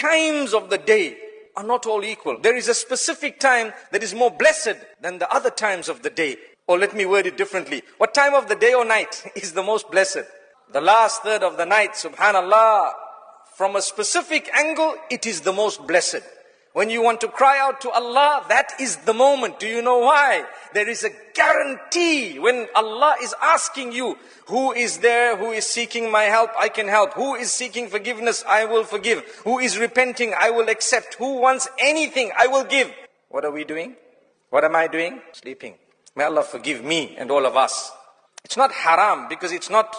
times of the day are not all equal. There is a specific time that is more blessed than the other times of the day. Or let me word it differently. What time of the day or night is the most blessed? The last third of the night, subhanallah. From a specific angle, it is the most blessed. When you want to cry out to Allah, that is the moment. Do you know why? There is a guarantee when Allah is asking you, who is there, who is seeking my help, I can help. Who is seeking forgiveness, I will forgive. Who is repenting, I will accept. Who wants anything, I will give. What are we doing? What am I doing? Sleeping. May Allah forgive me and all of us. It's not haram because it's not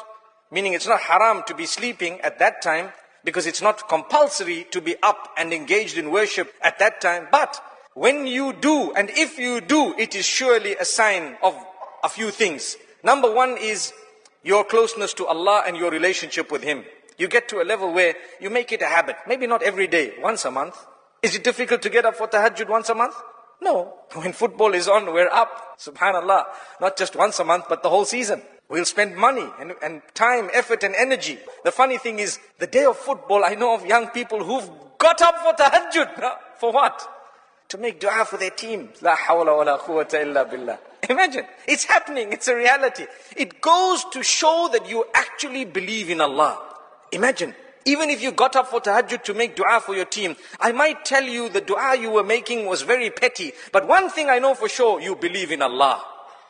haram to be sleeping at that time, because it's not compulsory to be up and engaged in worship at that time. But when you do, and if you do, it is surely a sign of a few things. Number one is your closeness to Allah and your relationship with Him. You get to a level where you make it a habit. Maybe not every day, once a month. Is it difficult to get up for tahajjud once a month? No. When football is on, we're up. Subhanallah. Not just once a month, but the whole season. We'll spend money and time, effort and energy. The funny thing is, the day of football, I know of young people who've got up for tahajjud. For what? To make dua for their team. La hawla wa la quwwata illa billah. Imagine, it's happening, it's a reality. It goes to show that you actually believe in Allah. Imagine, even if you got up for tahajjud to make dua for your team, I might tell you the dua you were making was very petty. But one thing I know for sure, you believe in Allah.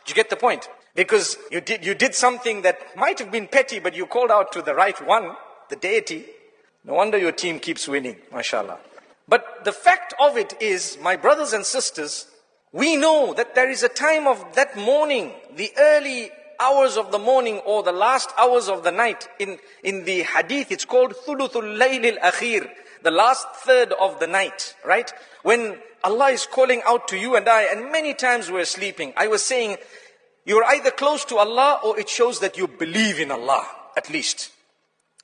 Do you get the point? Because you did something that might have been petty, but you called out to the right one, the deity. No wonder your team keeps winning, mashallah. But the fact of it is, my brothers and sisters, we know that there is a time of that morning, the early hours of the morning or the last hours of the night. In the hadith, it's called thuluthul layl al-akhir, the last third of the night, right? When Allah is calling out to you and I, and many times we're sleeping. I was saying, you're either close to Allah or it shows that you believe in Allah, at least.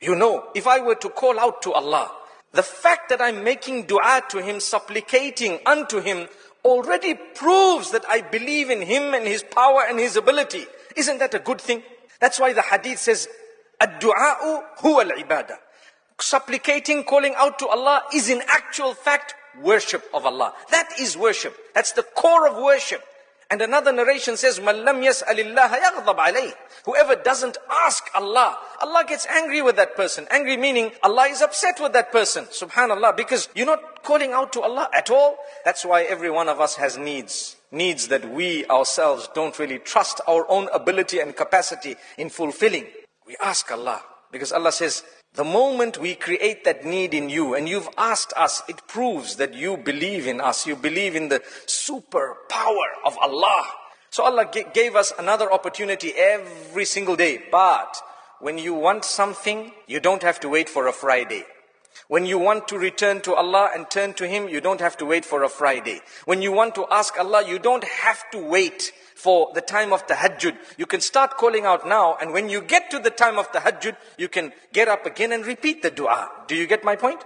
You know, if I were to call out to Allah, the fact that I'm making dua to Him, supplicating unto Him, already proves that I believe in Him and His power and His ability. Isn't that a good thing? That's why the hadith says, ad-du'a'u huwa al-ibadah. Supplicating, calling out to Allah is in actual fact worship of Allah. That is worship. That's the core of worship. And another narration says, مَنْ لَمْ يَسْأَلِ اللَّهَ يَغْضَبْ عَلَيْهِ. Whoever doesn't ask Allah, Allah gets angry with that person. Angry meaning Allah is upset with that person. Subhanallah, because you're not calling out to Allah at all. That's why every one of us has needs. Needs that we ourselves don't really trust our own ability and capacity in fulfilling. We ask Allah, because Allah says, the moment we create that need in you and you've asked us, it proves that you believe in us. You believe in the super power of Allah. So Allah gave us another opportunity every single day. But when you want something, you don't have to wait for a Friday. When you want to return to Allah and turn to Him, you don't have to wait for a Friday. When you want to ask Allah, you don't have to wait for the time of tahajjud. You can start calling out now, and when you get to the time of tahajjud, you can get up again and repeat the dua. Do you get my point?